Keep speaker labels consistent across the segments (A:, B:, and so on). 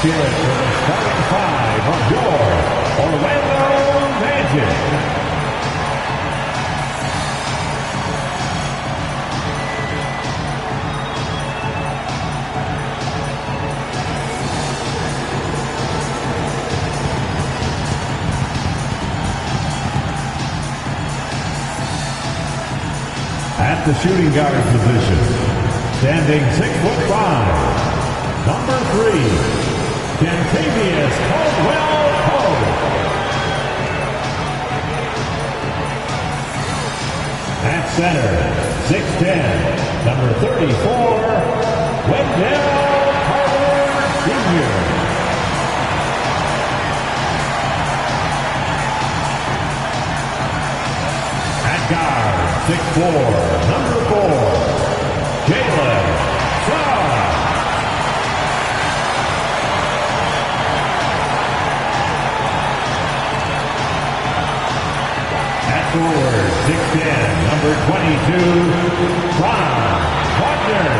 A: hear it for the starting five of your Orlando Magic. At the shooting guard position, standing 6'5", number 3, Kentavious Caldwell-Pope. At center, 6'10", number 34, Wendell Carter Sr. At guard, 6'4", number 4, Jalen Shaw. At forward, 6'10", number 22, Ron Wagner.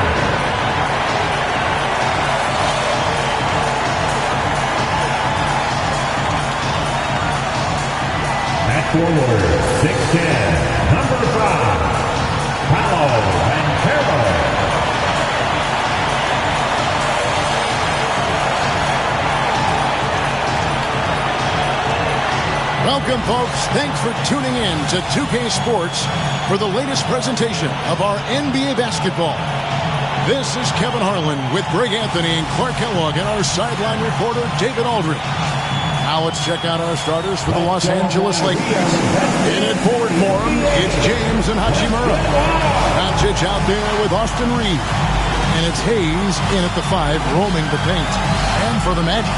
A: At forward, 6'10", number 5, Paolo Banchero.
B: Welcome, folks. Thanks for tuning in to 2K Sports for the latest presentation of our NBA basketball. This is Kevin Harlan with Greg Anthony and Clark Kellogg and our sideline reporter, David Aldridge. Now let's check out our starters for the Los Angeles Lakers. In at forward for them, it's James and Hachimura. Doncic out there with Austin Reeves. And it's Hayes in at the 5, roaming the paint. And for the Magic,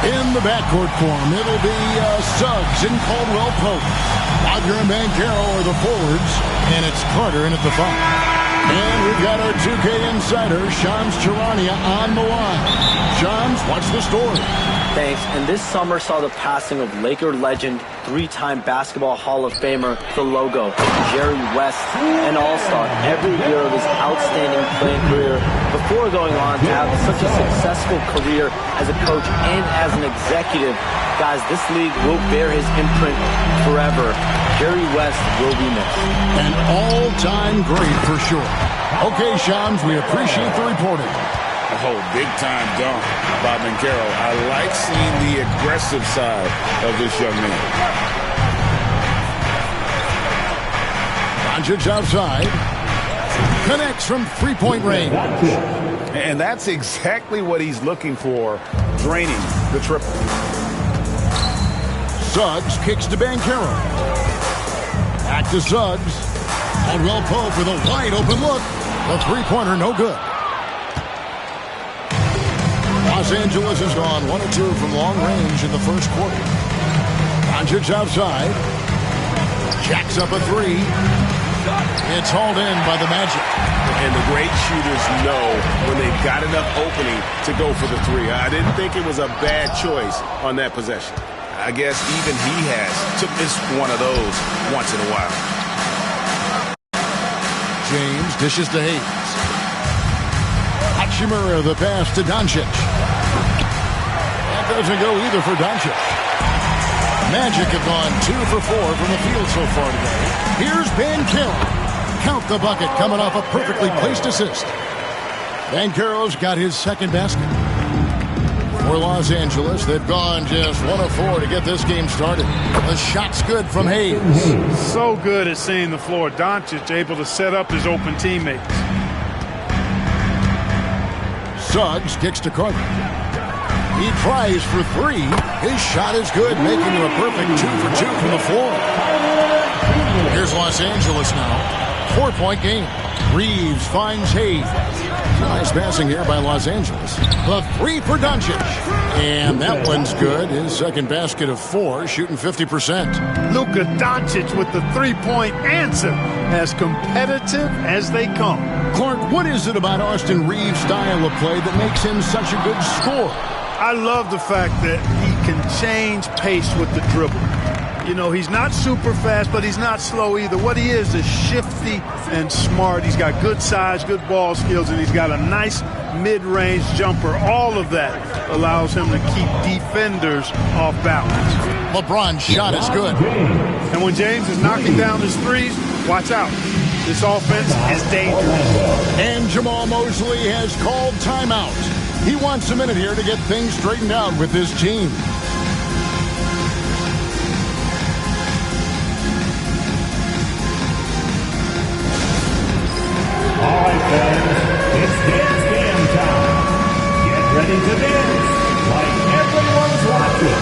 B: in the backcourt for him, it'll be Suggs and Caldwell-Pope. Wagner and Banchero are the forwards. And it's Carter in at the 5. And we've got our 2K insider, Shams Charania, on the line. Shams, what's the story?
C: Thanks. And this summer saw the passing of Laker legend, 3-time Basketball Hall of Famer, the logo, Jerry West, an all-star every year of his outstanding playing career before going on to have such a successful career as a coach and as an executive. Guys, this league will bear his imprint forever. Jerry West will be missed.
B: An all-time great for sure. Okay, Shams, we appreciate the reporting.
D: Oh, big-time dunk by Banchero. I like seeing the aggressive side of this young man.
B: Doncic outside. Connects from three-point range.
D: And that's exactly what he's looking for, draining the triple.
B: Suggs kicks to Banchero. Back to Suggs. Caldwell-Pope with a wide-open look. The three-pointer no good. Los Angeles has gone 1 of 2 from long range in the first quarter. Doncic outside. Jacks up a 3. It's hauled in by the Magic.
D: And the great shooters know when they've got enough opening to go for the 3. I didn't think it was a bad choice on that possession. I guess even he took this one of those once in a while.
B: James dishes to Hayes. Hachimura the pass to Doncic. That doesn't go either for Doncic. Magic have gone 2 for 4 from the field so far today. Here's Banchero. Count the bucket coming off a perfectly placed assist. Banchero's got his second basket. For Los Angeles, they've gone just 1 of 4 to get this game started. The shot's good from Hayes.
E: So good at seeing the floor. Doncic able to set up his open teammates.
B: Suggs kicks to Carter. He tries for 3. His shot is good, making it a perfect 2 for 2 from the floor. Here's Los Angeles now. 4-point game. Reeves finds Hayes. Nice passing here by Los Angeles. The 3 for Doncic. And that one's good. His second basket of 4, shooting 50%.
E: Luka Doncic with the three-point answer. As competitive as they come.
B: Clark, what is it about Austin Reeves' style of play that makes him such a good scorer?
E: I love the fact that he can change pace with the dribble. You know, he's not super fast, but he's not slow either. What he is shifty and smart. He's got good size, good ball skills, and he's got a nice mid-range jumper. All of that allows him to keep defenders off balance.
B: LeBron's shot is good.
E: And when James is knocking down his threes, watch out. This offense is dangerous.
B: And Jamal Mosley has called timeout. He wants a minute here to get things straightened out with his team.
A: All right, fans, it's dance game time. Get ready to dance like everyone's watching.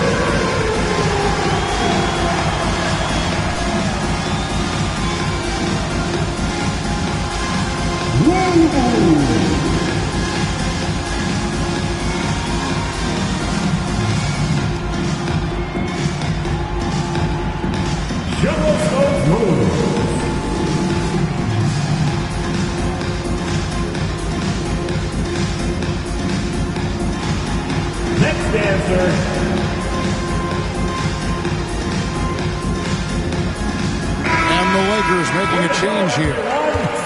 A: Woo! Show us those moves. Next dancer.
B: And the Lakers making a change here.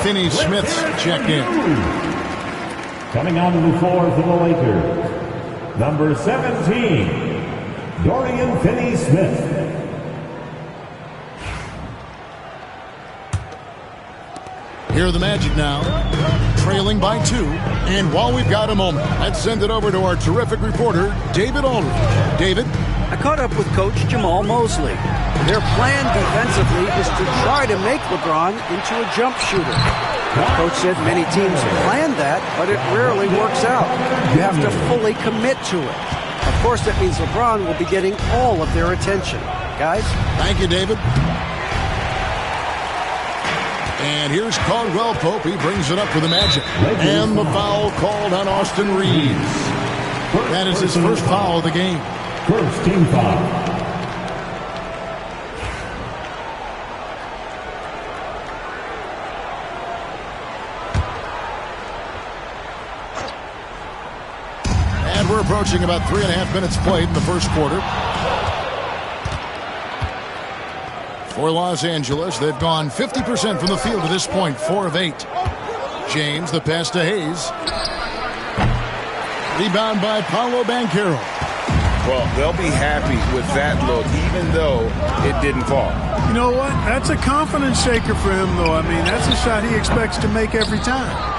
B: Finney Smith's checked in.
A: Coming onto the floor for the Lakers, number 17, Dorian Finney-Smith.
B: Here are the Magic now, trailing by 2. And while we've got a moment, let's send it over to our terrific reporter, David Aldridge. David?
F: I caught up with Coach Jamal Mosley. Their plan defensively is to try to make LeBron into a jump shooter. The coach said many teams have planned that, but it rarely works out. You have to fully commit to it. Of course, that means LeBron will be getting all of their attention. Guys?
B: Thank you, David. And here's Caldwell Pope. He brings it up for the Magic. And the foul called on Austin Reeves. That is his first foul of the game.
A: First team foul.
B: And we're approaching about 3.5 minutes played in the first quarter. For Los Angeles, they've gone 50% from the field to this point, 4 of 8. James, the pass to Hayes. Rebound by Paolo Banchero.
D: Well, they'll be happy with that look, even though it didn't fall.
E: You know what? That's a confidence shaker for him, though. I mean, that's a shot he expects to make every time.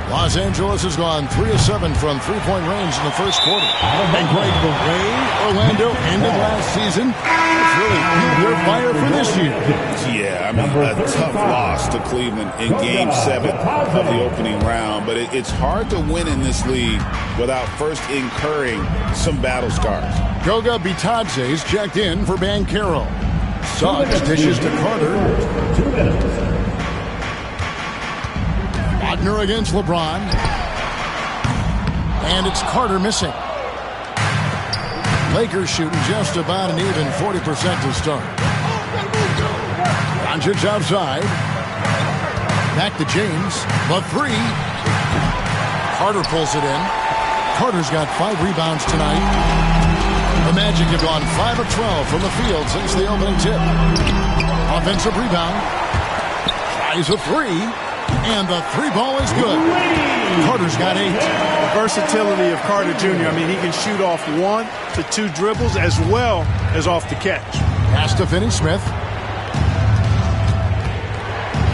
B: Los Angeles has gone 3 of 7 from three-point range in the first quarter. And great the way Orlando ended last season. It's really fueled their fire for this year.
D: Yeah, I mean, a tough loss to Cleveland in Game 7 of the opening round. But it's hard to win in this league without first incurring some battle scars.
B: Jogabitadze is checked in for Banchero. Suggs dishes to Carter.
A: 2 minutes.
B: Wagner against LeBron. And it's Carter missing. Lakers shooting just about an even 40% to start. Doncic outside. Back to James. The 3. Carter pulls it in. Carter's got 5 rebounds tonight. The Magic have gone 5 of 12 from the field since the opening tip. Offensive rebound. Tries a 3. And the 3 ball is good. Carter's got 8.
E: The versatility of Carter Jr. I mean, he can shoot off 1 to 2 dribbles as well as off the catch.
B: Pass to Finney-Smith.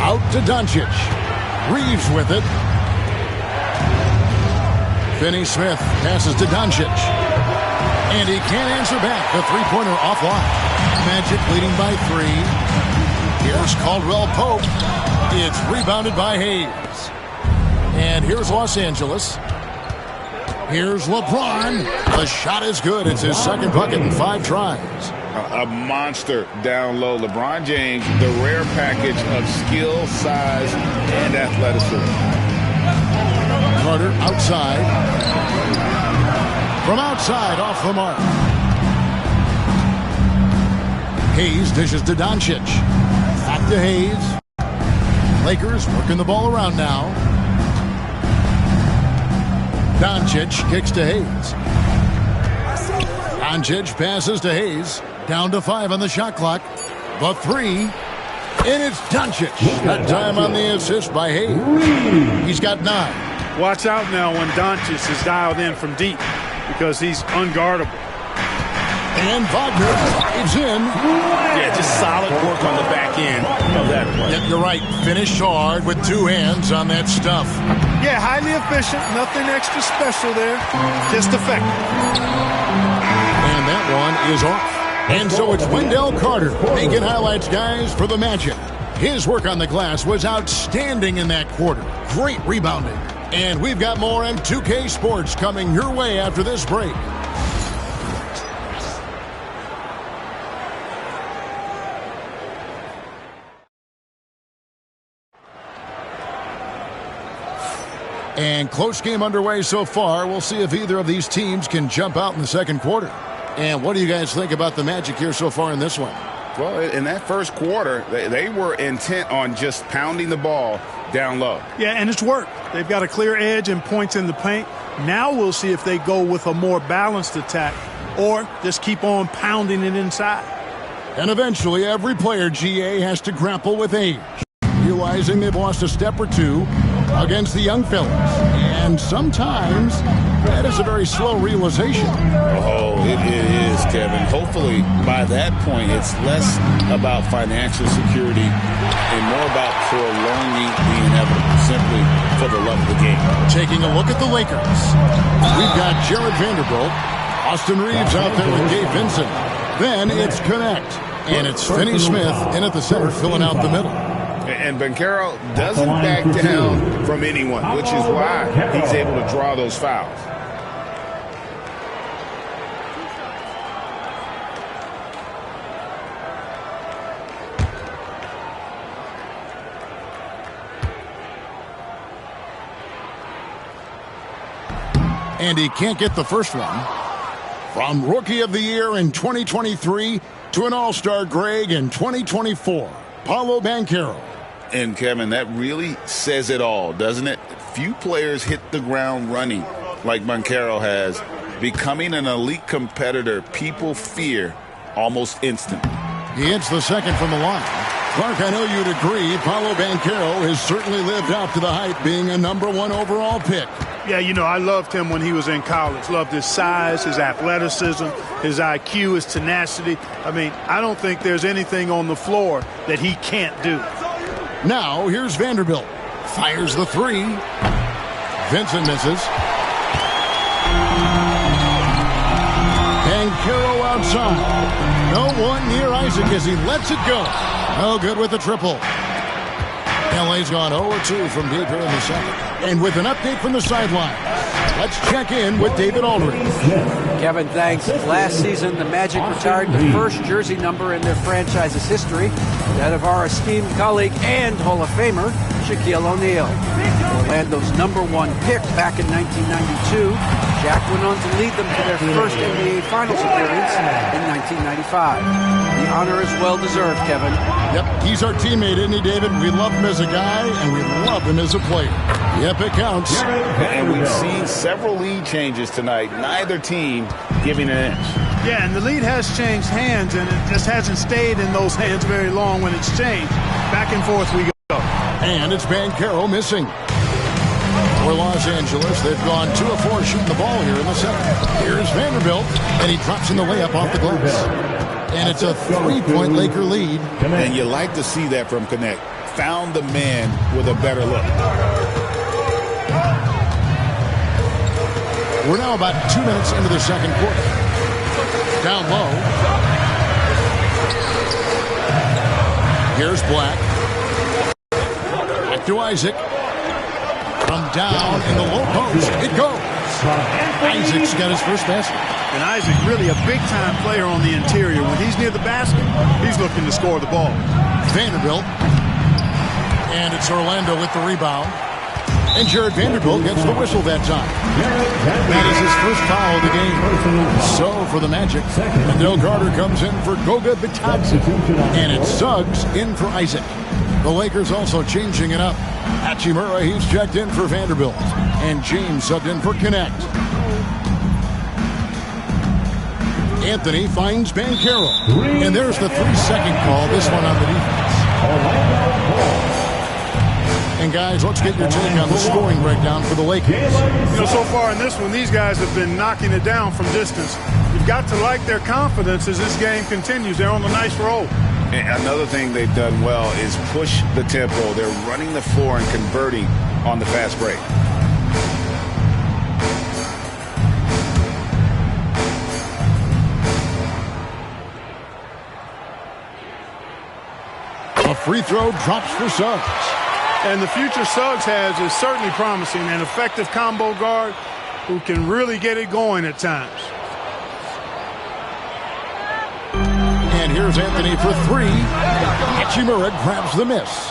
B: Out to Doncic. Reeves with it. Finney-Smith passes to Doncic. And he can't answer back. The three-pointer offline. Magic leading by 3. Here's Caldwell Pope. It's rebounded by Hayes. And here's Los Angeles. Here's LeBron. The shot is good. It's his second bucket in 5 tries.
D: A monster down low. LeBron James, the rare package of skill, size, and athleticism.
B: Carter outside. From outside, off the mark. Hayes dishes to Doncic. Back to Hayes. Lakers working the ball around now. Doncic kicks to Hayes. Doncic passes to Hayes. Down to 5 on the shot clock. The 3. And it's Doncic. That time on the assist by Hayes. He's got 9.
E: Watch out now when Doncic is dialed in from deep because he's unguardable.
B: And Wagner drives in.
D: Yeah, just solid work on the back end of that play.
B: Yep, you're right. Finish hard with 2 hands on that stuff.
E: Yeah, highly efficient. Nothing extra special there. Just effective.
B: And that one is off. And so it's Wendell Carter making highlights, guys, for the Magic. His work on the glass was outstanding in that quarter. Great rebounding. And we've got more M2K Sports coming your way after this break. And close game underway so far. We'll see if either of these teams can jump out in the second quarter. And what do you guys think about the Magic here so far in this one?
D: Well, in that first quarter, they were intent on just pounding the ball down low.
E: Yeah, and it's worked. They've got a clear edge and points in the paint. Now we'll see if they go with a more balanced attack or just keep on pounding it inside.
B: And eventually, every player, GA, has to grapple with age, realizing they've lost a step or two against the young fellas. And sometimes that is a very slow realization.
D: Oh, it is, Kevin. Hopefully, by that point, it's less about financial security and more about prolonging the inevitable, simply for the love of the game.
B: Taking a look at the Lakers, we've got Jared Vanderbilt, Austin Reeves out there with Gabe Vincent. Then it's Connect, and it's Finney Smith in at the center filling out the middle.
D: And Banchero doesn't back down from anyone, which is why he's able to draw those fouls.
B: And he can't get the first one. From Rookie of the Year in 2023 to an All-Star Greg in 2024, Paolo Banchero.
D: And, Kevin, that really says it all, doesn't it? Few players hit the ground running like Banchero has. Becoming an elite competitor, people fear almost instantly.
B: He hits the second from the line. Clark, I know you'd agree, Paolo Banchero has certainly lived up to the hype, being a #1 overall pick.
E: Yeah, you know, I loved him when he was in college. Loved his size, his athleticism, his IQ, his tenacity. I mean, I don't think there's anything on the floor that he can't do.
B: Now, here's Vanderbilt. Fires the 3. Vincent misses. Banchero outside. No one near Isaac as he lets it go. No good with the triple. LA's gone 0-2 from deep here in the second. And with an update from the sideline, let's check in with David Aldridge.
F: Kevin, thanks. Last season, the Magic retired the first jersey number in their franchise's history, that of our esteemed colleague and Hall of Famer, Shaquille O'Neal. Orlando's #1 pick back in 1992, Shaq went on to lead them to their first NBA Finals appearance in 1995. The honor is well-deserved, Kevin.
B: Yep, he's our teammate, isn't he, David? We love him as a guy, and we love him as a player. Yep, it counts.
D: And we've seen several lead changes tonight. Neither team giving an inch.
E: Yeah, and the lead has changed hands, and it just hasn't stayed in those hands very long when it's changed. Back and forth we go.
B: And it's Banchero missing. For Los Angeles, they've gone 2 of 4 shooting the ball here in the second. Here's Vanderbilt, and he drops in the layup off the glass. And it's a 3-point Laker lead.
D: And you like to see that from Connect. Found the man with a better look.
B: We're now about 2 minutes into the second quarter. Down low. Here's Black. Back to Isaac. From down in the low post. It goes. Isaac's got his first basket.
E: And Isaac really a big-time player on the interior. When he's near the basket, he's looking to score the ball.
B: Vanderbilt. And it's Orlando with the rebound. And Jared Vanderbilt gets the whistle that time. That is his first foul of the game. So for the Magic, Wendell Carter comes in for Goga Bitadze. And it's Suggs in for Isaac. The Lakers also changing it up. Hachimura, he's checked in for Vanderbilt. And James subbed in for Connect. Anthony finds Banchero. And there's the 3-second call, this one on the defense. And guys, let's get your take on the scoring breakdown for the Lakers.
E: You know, so far in this one, these guys have been knocking it down from distance. You've got to like their confidence as this game continues. They're on a nice roll.
D: And another thing they've done well is push the tempo. They're running the floor and converting on the fast break.
B: A free throw drops for Suggs.
E: And the future Suggs has is certainly promising. An effective combo guard who can really get it going at times.
B: And here's Anthony for 3. Hachimura grabs the miss.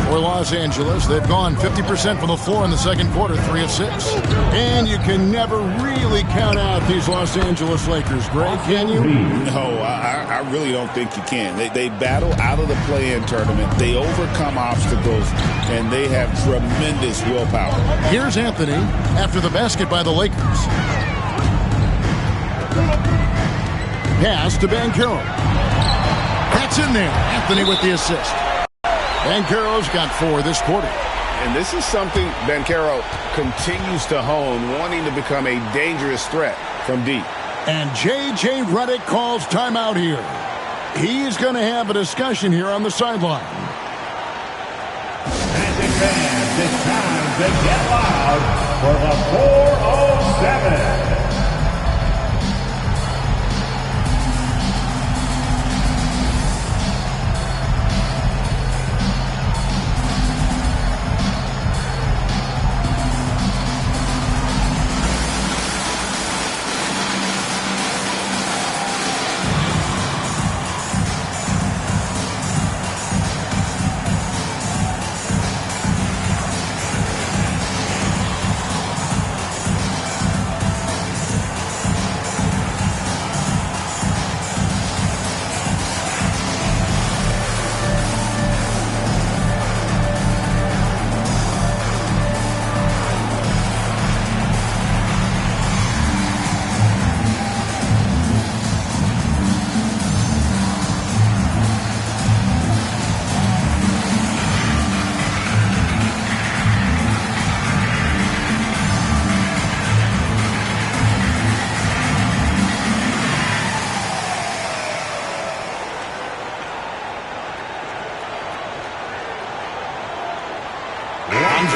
B: For Los Angeles, they've gone 50% from the floor in the second quarter, 3 of 6. And you can never really count out these Los Angeles Lakers, Greg, can you?
D: No, I really don't think you can. They battle out of the play-in tournament. They overcome obstacles, and they have tremendous willpower.
B: Here's Anthony after the basket by the Lakers. Pass to Banchero. That's in there. Anthony with the assist. Banchero's got 4 this quarter.
D: And this is something Banchero continues to hone, wanting to become a dangerous threat from deep.
B: And J.J. Redick calls timeout here. He's going to have a discussion here on the sideline.
A: Magic fans, it's time to get loud for the 407.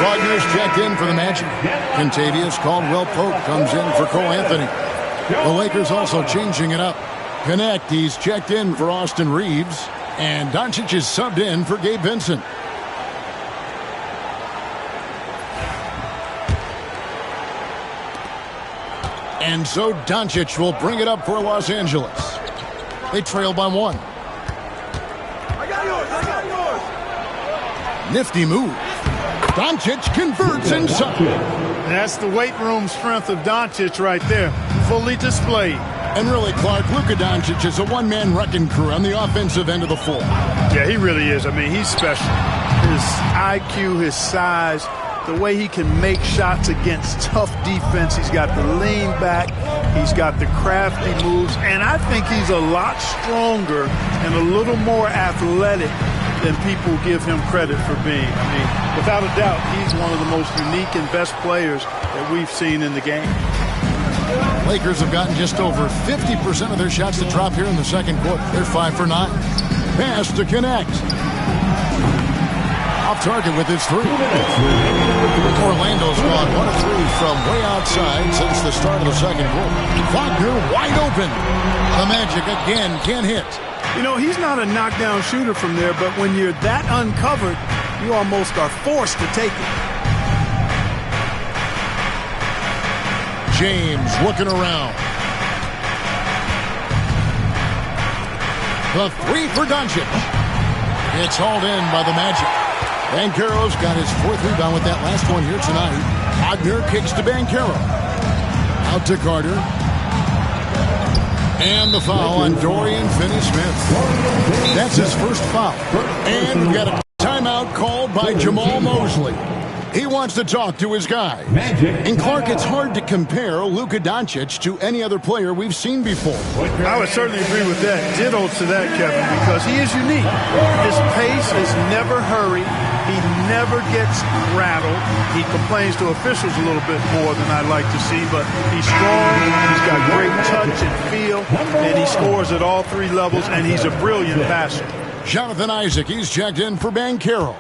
B: Wagner's checked in for the Magic. Contavious Caldwell-Pope comes in for Cole Anthony. The Lakers also changing it up. Connect, he's checked in for Austin Reeves. And Doncic is subbed in for Gabe Vincent. And so Doncic will bring it up for Los Angeles. They trail by 1.
G: I got yours.
B: Nifty move. Doncic converts inside.
E: That's the weight room strength of Doncic right there. Fully displayed.
B: And really, Clark, Luka Doncic is a one-man wrecking crew on the offensive end of the floor.
E: Yeah, he really is. I mean, he's special. His IQ, his size, the way he can make shots against tough defense. He's got the lean back. He's got the crafty moves. And I think he's a lot stronger and a little more athletic than people give him credit for being. I mean, without a doubt, he's one of the most unique and best players that we've seen in the game.
B: Lakers have gotten just over 50% of their shots to drop here in the second quarter. They're 5 for 9. Pass to Connect. Off target with his 3. Orlando's gone 1 of 3 from way outside since the start of the second quarter. Wagner wide open. The Magic again can't hit.
E: You know, he's not a knockdown shooter from there, but when you're that uncovered, you almost are forced to take it.
B: James looking around. The 3 for Doncic. It's hauled in by the Magic. Banchero's got his 4th rebound with that last one here tonight. Wagner kicks to Banchero. Out to Carter. And the foul on Dorian Finney-Smith. That's his first foul. And we've got a timeout called by Jamal Mosley. He wants to talk to his guy. And Clark, it's hard to compare Luka Doncic to any other player we've seen before.
E: I would certainly agree with that. Ditto to that, Kevin, because he is unique. His pace is never hurried. He never gets rattled. He complains to officials a little bit more than I'd like to see, but he's strong. He's got great touch and feel, and he scores at all three levels, and he's a brilliant passer.
B: Jonathan Isaac, he's checked in for MyCareer.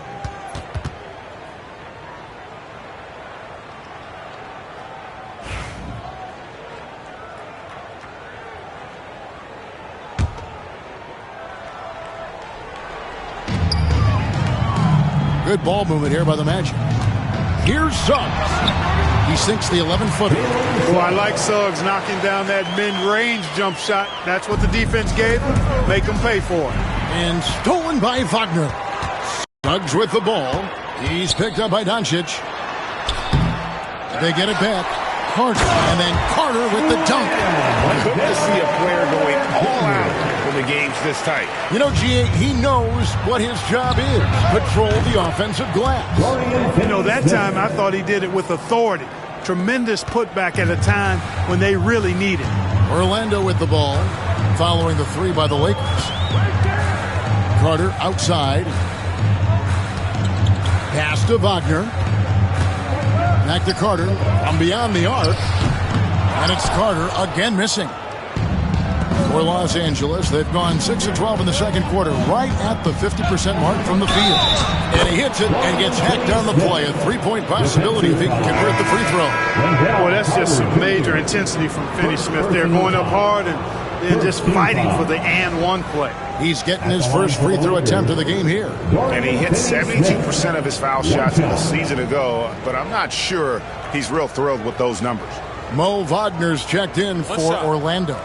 B: Good ball movement here by the Magic. Here's Suggs. He sinks the 11-footer.
E: Oh, I like Suggs knocking down that mid-range jump shot. That's what the defense gave him. Make him pay for it.
B: And stolen by Wagner. Suggs with the ball. He's picked up by Doncic. They get it back. Carter, and then Carter with the dunk.
D: Good to see a player going all out when the game's this tight.
B: You know, G.A., he knows what his job is. Patrol the offensive glass.
E: You know, that time I thought he did it with authority. Tremendous putback at a time when they really need it.
B: Orlando with the ball, following the three by the Lakers. Carter outside. Pass to Wagner. Back to Carter from beyond the arc. And it's Carter again missing. For Los Angeles, they've gone 6 of 12 in the second quarter, right at the 50% mark from the field. And he hits it and gets hacked on the play. A three-point possibility if he can convert the free throw.
E: Boy, that's just some major intensity from Finney-Smith. They're going up hard and just fighting for the and one play.
B: He's getting his first free throw attempt of the game here.
D: And he hit 72% of his foul shots in the season ago, but I'm not sure he's real thrilled with those numbers.
B: Mo Wagner's checked in for Orlando.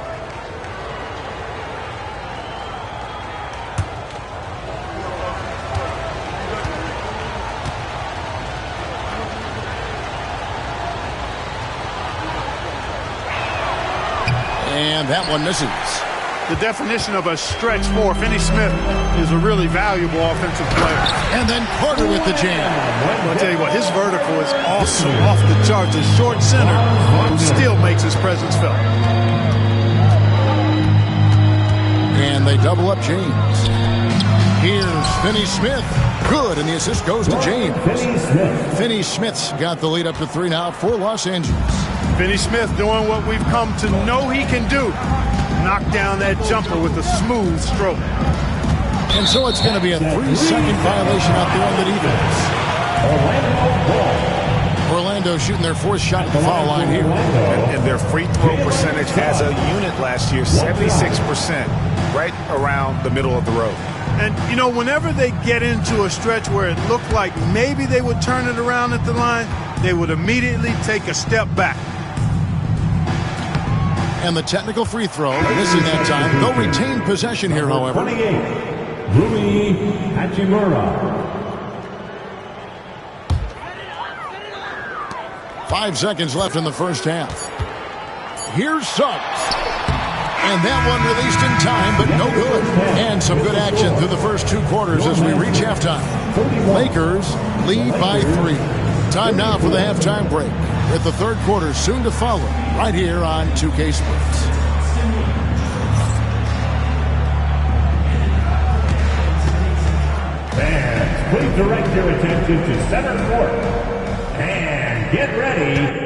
B: And that one misses.
E: The definition of a stretch four. Finney-Smith is a really valuable offensive player.
B: And then Carter with the jam.
E: I'll tell you what, his vertical is awesome, off the charts. A short center who still makes his presence felt.
B: And they double up James. Here's Finney-Smith. Good, and the assist goes to James. Finney-Smith's got the lead up to 3 now for Los Angeles.
E: Finney-Smith doing what we've come to know he can do. Knock down that jumper with a smooth stroke.
B: And so it's going to be a 3-second violation out there on the defense. Orlando shooting their fourth shot at the foul line here.
D: And their free throw percentage as a unit last year, 76%, right around the middle of the road.
E: And, you know, whenever they get into a stretch where it looked like maybe they would turn it around at the line, they would immediately take a step back.
B: And the technical free throw, missing that time. They'll retain possession here, however.
A: 28, Rui Hachimura.
B: 5 seconds left in the first half. Here's Suggs. And that one released in time, but no good. And some good action through the first 2 quarters as we reach halftime. Lakers lead by 3. Time now for the halftime break, with the third quarter soon to follow, right here on 2K Sports.
A: Fans, please direct your attention to center court. And get ready